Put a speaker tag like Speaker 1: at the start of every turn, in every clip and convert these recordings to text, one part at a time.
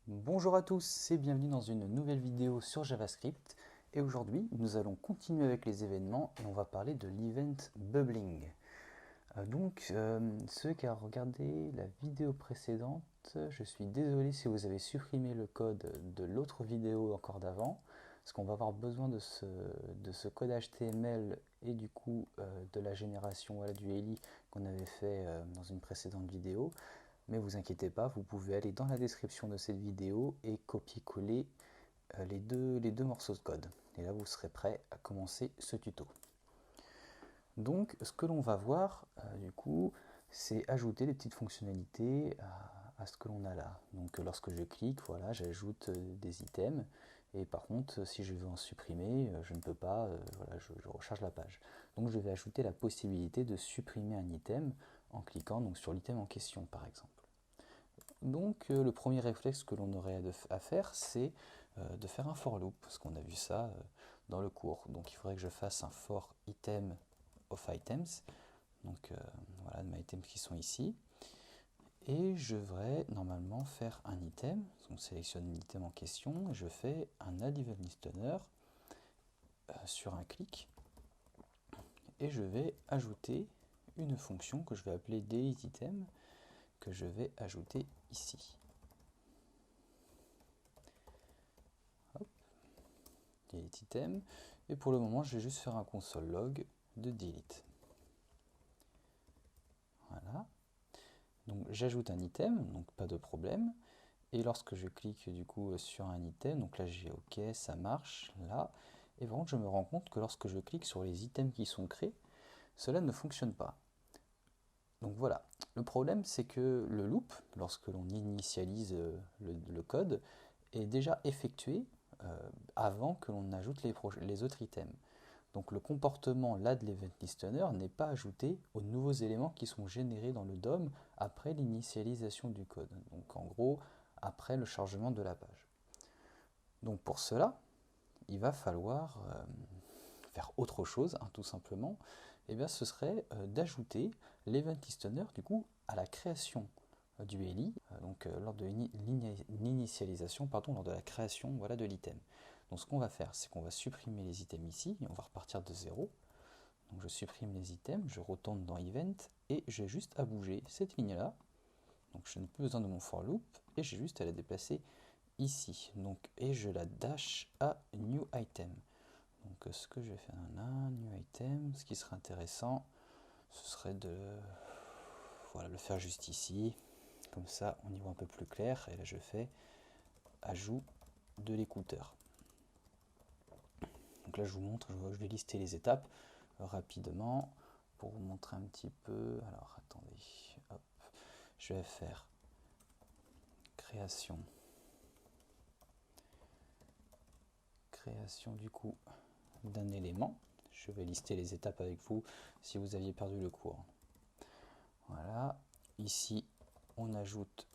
Speaker 1: Bonjour à tous et bienvenue dans une nouvelle vidéo sur JavaScript. Et aujourd'hui, nous allons continuer avec les événements et on va parler de l'event bubbling. Ceux qui ont regardé la vidéo précédente, je suis désolé si vous avez supprimé le code de l'autre vidéo encore d'avant, parce qu'on va avoir besoin de ce code HTML et du coup de la génération voilà, du ELI qu'on avait fait dans une précédente vidéo. Mais vous inquiétez pas, vous pouvez aller dans la description de cette vidéo et copier-coller les deux morceaux de code. Et là, vous serez prêt à commencer ce tuto. Donc, ce que l'on va voir, du coup, c'est ajouter des petites fonctionnalités à ce que l'on a là. Donc, lorsque je clique, voilà, j'ajoute des items. Et par contre, si je veux en supprimer, je ne peux pas, voilà, je recharge la page. Donc, je vais ajouter la possibilité de supprimer un item en cliquant donc, sur l'item en question, par exemple. Donc le premier réflexe que l'on aurait à faire, c'est de faire un for loop, parce qu'on a vu ça dans le cours. Donc il faudrait que je fasse un for item of items, donc voilà, de mes items qui sont ici. Et je devrais normalement faire un item, donc on sélectionne l'item en question, et je fais un add event listener sur un clic, et je vais ajouter une fonction que je vais appeler delete item, que je vais ajouter ici. Delete item, et pour le moment je vais juste faire un console log de delete. Voilà, donc j'ajoute un item, donc pas de problème, et lorsque je clique du coup sur un item, donc là j'ai OK, ça marche, là, et par contre je me rends compte que lorsque je clique sur les items qui sont créés, cela ne fonctionne pas. Donc voilà, le problème c'est que le loop, lorsque l'on initialise le code, est déjà effectué avant que l'on ajoute les autres items. Donc le comportement là de l'event listener n'est pas ajouté aux nouveaux éléments qui sont générés dans le DOM après l'initialisation du code. Donc en gros, après le chargement de la page. Donc pour cela, il va falloir faire autre chose, hein, tout simplement. Et bien ce serait d'ajouter l'event listener du coup à la création du ELI, lors de l'initialisation, pardon, lors de la création voilà, de l'item. Donc ce qu'on va faire, c'est qu'on va supprimer les items ici, et on va repartir de zéro. Donc je supprime les items, je retourne dans Event, et j'ai juste à bouger cette ligne-là. Donc je n'ai plus besoin de mon for loop, et j'ai juste à la déplacer ici. Donc, et je la dash à New Item. Donc ce que je vais faire là, New Item, ce qui serait intéressant, ce serait de voilà, le faire juste ici. Comme ça, on y voit un peu plus clair. Et là, je fais ajout de l'écouteur. Donc là, je vous montre, je vais lister les étapes rapidement pour vous montrer un petit peu. Alors, attendez, hop, je vais faire création. Création du coup d'un élément. Je vais lister les étapes avec vous si vous aviez perdu le cours. Voilà, ici, on ajoute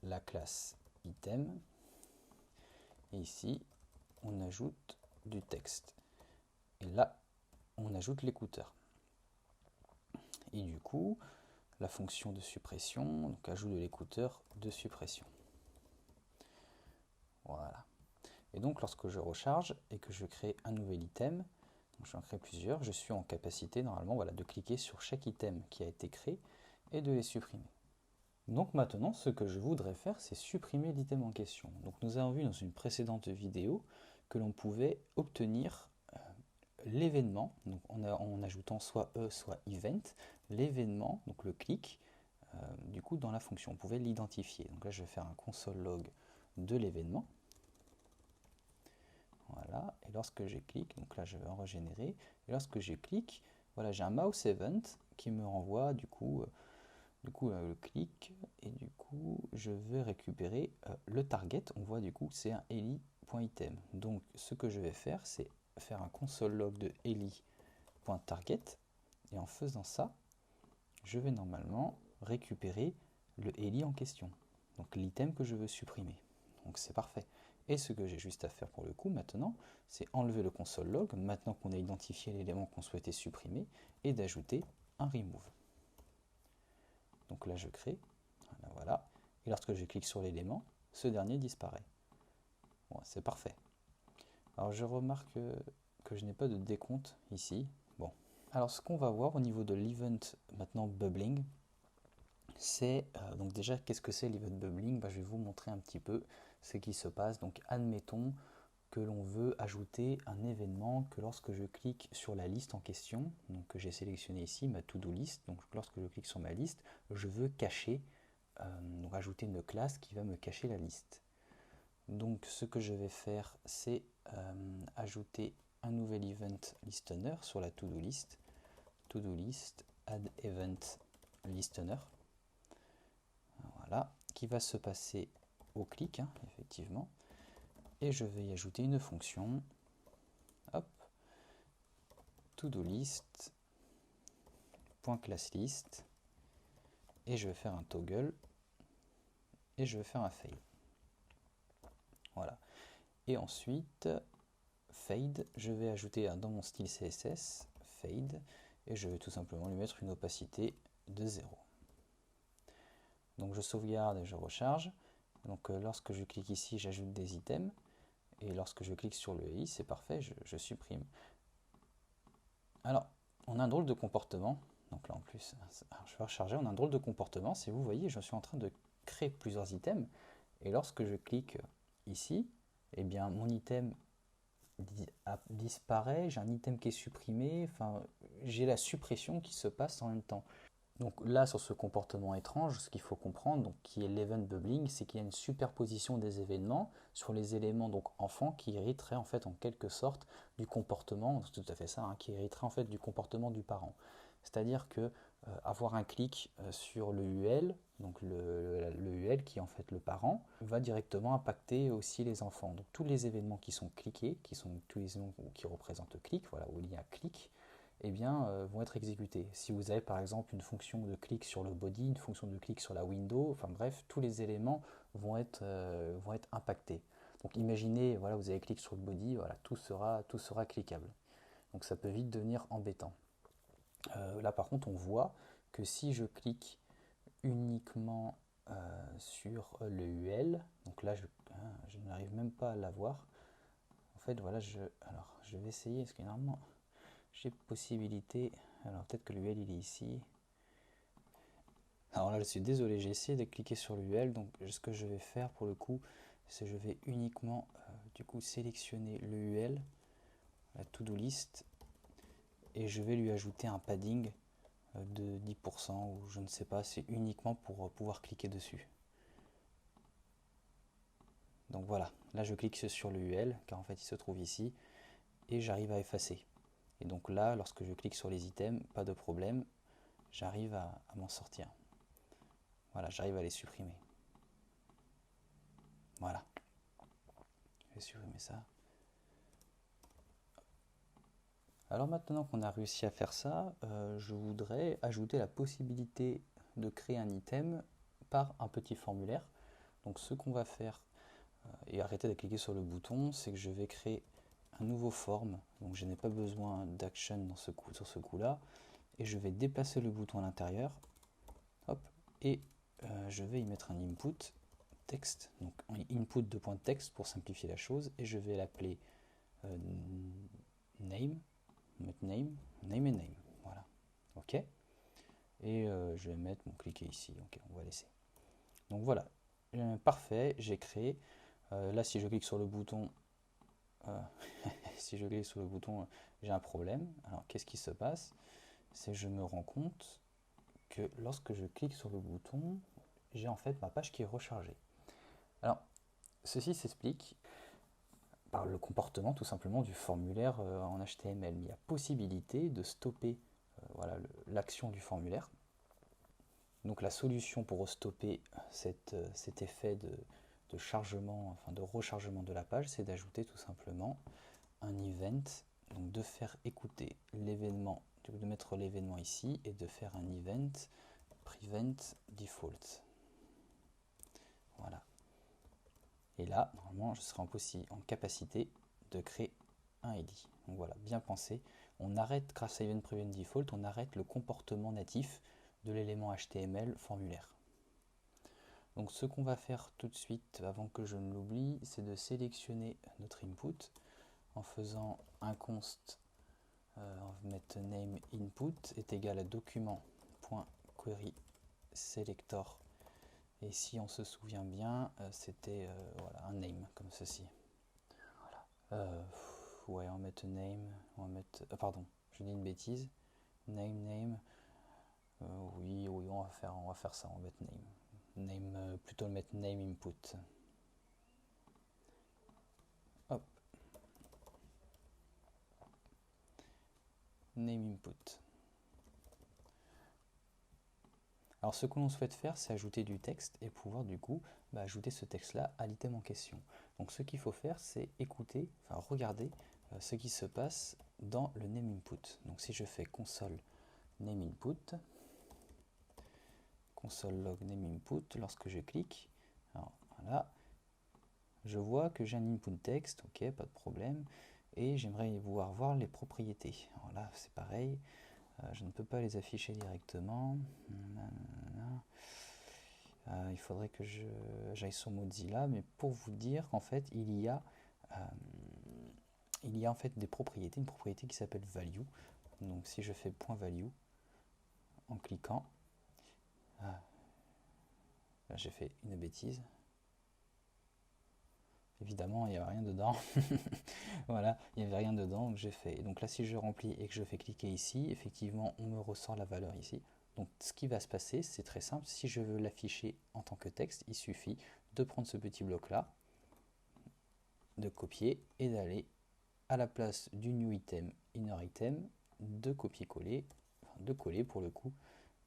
Speaker 1: la classe item. Et ici, on ajoute du texte. Et là, on ajoute l'écouteur. Et du coup, la fonction de suppression, donc ajout de l'écouteur de suppression. Voilà. Et donc, lorsque je recharge et que je crée un nouvel item, donc j'en crée plusieurs, je suis en capacité normalement voilà, de cliquer sur chaque item qui a été créé et de les supprimer. Donc maintenant, ce que je voudrais faire, c'est supprimer l'item en question. Donc nous avons vu dans une précédente vidéo que l'on pouvait obtenir l'événement, donc en ajoutant soit E, soit event, l'événement, donc le clic, du coup dans la fonction, on pouvait l'identifier. Donc là je vais faire un console log de l'événement. Voilà, et lorsque je clique, donc là je vais en régénérer, et lorsque je clique, voilà, j'ai un mouse event qui me renvoie le clic, et du coup je vais récupérer le target. On voit du coup c'est un eli.item. Donc ce que je vais faire, c'est faire un console log de eli.target, et en faisant ça, je vais normalement récupérer le eli en question, donc l'item que je veux supprimer. Donc c'est parfait. Et ce que j'ai juste à faire pour le coup maintenant, c'est enlever le console log, maintenant qu'on a identifié l'élément qu'on souhaitait supprimer, et d'ajouter un remove. Donc là je crée, voilà. Et lorsque je clique sur l'élément, ce dernier disparaît. Bon, c'est parfait. Alors je remarque que je n'ai pas de décompte ici. Bon. Alors ce qu'on va voir au niveau de l'event maintenant bubbling, c'est donc déjà qu'est-ce que c'est l'event bubbling? Je vais vous montrer un petit peu ce qui se passe. Donc admettons que l'on veut ajouter un événement que lorsque je clique sur la liste en question, donc que j'ai sélectionné ici, ma to-do list, donc lorsque je clique sur ma liste, je veux cacher, donc ajouter une classe qui va me cacher la liste. Donc ce que je vais faire, c'est ajouter un nouvel event listener sur la to-do list, add event listener, voilà, qui va se passer au clic, hein, effectivement, et je vais y ajouter une fonction, hop, to-do list, .classList, et je vais faire un toggle, et je vais faire un fail. Voilà. Et ensuite, fade, je vais ajouter dans mon style CSS, fade, et je vais tout simplement lui mettre une opacité de 0. Donc je sauvegarde et je recharge. Donc lorsque je clique ici, j'ajoute des items, et lorsque je clique sur le i, c'est parfait, je supprime. Alors, on a un drôle de comportement. Donc là en plus, je vais recharger, on a un drôle de comportement. Si vous voyez, je suis en train de créer plusieurs items. Et lorsque je clique ici, eh bien mon item disparaît, j'ai un item qui est supprimé, enfin j'ai la suppression qui se passe en même temps. Donc là, sur ce comportement étrange, ce qu'il faut comprendre, donc, qui est l'event bubbling, c'est qu'il y a une superposition des événements sur les éléments donc enfants qui hériteraient en fait en quelque sorte du comportement, c'est tout à fait ça, hein, qui hériterait en fait du comportement du parent. C'est-à-dire que avoir un clic sur le UL, donc le UL qui est en fait le parent, va directement impacter aussi les enfants. Donc tous les événements qui sont cliqués, qui sont tous les événements qui représentent le clic, voilà, où il y a clic, eh bien, vont être exécutés. Si vous avez par exemple une fonction de clic sur le body, une fonction de clic sur la window, enfin bref, tous les éléments vont être impactés. Donc imaginez, voilà, vous avez clic sur le body, voilà, tout sera cliquable. Donc ça peut vite devenir embêtant. Là par contre, on voit que si je clique uniquement sur le UL, donc là je n'arrive même pas à l'avoir. En fait, voilà, alors je vais essayer, parce que normalement j'ai possibilité, alors peut-être que l'UL il est ici. Alors là je suis désolé, j'ai essayé de cliquer sur l'UL, donc ce que je vais faire pour le coup, c'est que je vais uniquement du coup sélectionner l'UL, la to-do list, et je vais lui ajouter un padding de 10% ou je ne sais pas, c'est uniquement pour pouvoir cliquer dessus. Donc voilà, là je clique sur le UL, car en fait il se trouve ici, et j'arrive à effacer. Et donc là, lorsque je clique sur les items, pas de problème, j'arrive à m'en sortir. Voilà, j'arrive à les supprimer. Voilà. Je vais supprimer ça. Alors maintenant qu'on a réussi à faire ça, je voudrais ajouter la possibilité de créer un item par un petit formulaire. Donc ce qu'on va faire, et arrêter de cliquer sur le bouton, c'est que je vais créer un nouveau form. Donc je n'ai pas besoin d'action sur ce coup-là. Et je vais déplacer le bouton à l'intérieur. Hop. Et je vais y mettre un input texte. Donc un input de point texte pour simplifier la chose. Et je vais l'appeler name. Mettre name et name. Voilà. OK. Et je vais mettre mon cliquet ici. OK, on va laisser. Donc voilà. Parfait, j'ai créé. Là, si je clique sur le bouton, si je clique sur le bouton, j'ai un problème. Alors, qu'est-ce qui se passe? C'est que je me rends compte que lorsque je clique sur le bouton, j'ai en fait ma page qui est rechargée. Alors, ceci s'explique par le comportement tout simplement du formulaire en HTML. Il y a possibilité de stopper voilà, l'action du formulaire. Donc la solution pour stopper cet effet de chargement, enfin de rechargement de la page, c'est d'ajouter tout simplement un event, donc de faire écouter l'événement, de mettre l'événement ici et de faire un event prevent default. Voilà. Et là, normalement, je serai en capacité de créer un ID. Donc voilà, bien pensé. On arrête, grâce à Event Prevent Default, on arrête le comportement natif de l'élément HTML formulaire. Donc ce qu'on va faire tout de suite, avant que je ne l'oublie, c'est de sélectionner notre input en faisant un const, on va mettre name input est égal à document.query selector. Et si on se souvient bien, c'était voilà, un name comme ceci. Voilà. Ouais, on va mettre name, on va mettre, pardon, je dis une bêtise. Name. Oui, on va faire ça, on va mettre name. Plutôt mettre name input. Hop. Name input. Alors ce que l'on souhaite faire, c'est ajouter du texte et pouvoir du coup ajouter ce texte-là à l'item en question. Donc ce qu'il faut faire, c'est écouter, enfin regarder ce qui se passe dans le name input. Donc si je fais console name input, console log name input, lorsque je clique, alors voilà, je vois que j'ai un input texte, ok, pas de problème, et j'aimerais pouvoir voir les propriétés. Alors là, c'est pareil, je ne peux pas les afficher directement. Il faudrait que j'aille sur Mozilla, mais pour vous dire qu'en fait, il y a en fait des propriétés, une propriété qui s'appelle value. Donc si je fais .value en cliquant, là j'ai fait une bêtise. Évidemment, il n'y avait rien dedans. Voilà, il n'y avait rien dedans, donc j'ai fait. Et donc là, si je remplis et que je fais cliquer ici, effectivement, on me ressort la valeur ici. Donc ce qui va se passer, c'est très simple. Si je veux l'afficher en tant que texte, il suffit de prendre ce petit bloc-là, de copier et d'aller à la place du new item, inner item, de copier-coller, enfin de coller pour le coup,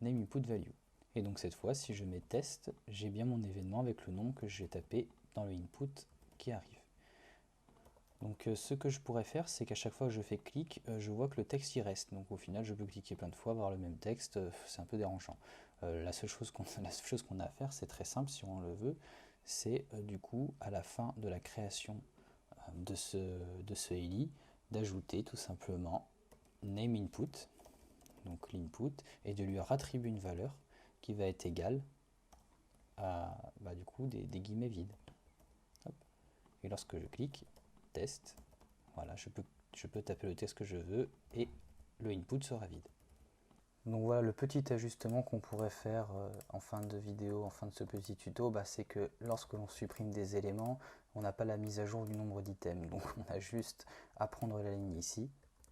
Speaker 1: name input value. Et donc cette fois, si je mets test, j'ai bien mon événement avec le nom que j'ai tapé dans le input qui arrive. Donc ce que je pourrais faire, c'est qu'à chaque fois que je fais clic, je vois que le texte y reste. Donc au final, je peux cliquer plein de fois, voir le même texte, c'est un peu dérangeant. La seule chose qu'on a à faire, c'est très simple si on le veut, c'est du coup à la fin de la création de ce ELI, d'ajouter tout simplement name input, donc l'input, et de lui rattribuer une valeur qui va être égale à du coup des guillemets vides. Hop. Et lorsque je clique test, voilà, je peux taper le texte que je veux et le input sera vide. Donc voilà le petit ajustement qu'on pourrait faire en fin de vidéo, en fin de ce petit tuto, c'est que lorsque l'on supprime des éléments, on n'a pas la mise à jour du nombre d'items. Donc on a juste à prendre la ligne ici,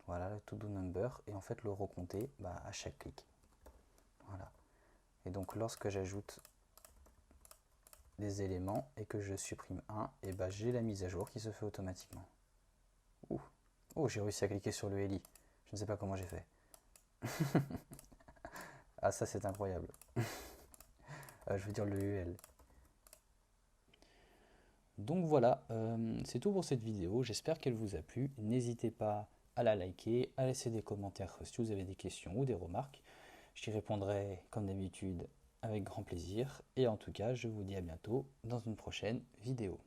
Speaker 1: voilà, le to do number, et en fait le recompter à chaque clic. Voilà. Et donc lorsque j'ajoute des éléments et que je supprime un, et j'ai la mise à jour qui se fait automatiquement. Oh, j'ai réussi à cliquer sur le ELI. Je ne sais pas comment j'ai fait. Ah, ça c'est incroyable. Je veux dire le UL. Donc voilà, c'est tout pour cette vidéo. J'espère qu'elle vous a plu. N'hésitez pas à la liker, à laisser des commentaires si vous avez des questions ou des remarques. J'y répondrai comme d'habitude avec grand plaisir. Et en tout cas, je vous dis à bientôt dans une prochaine vidéo.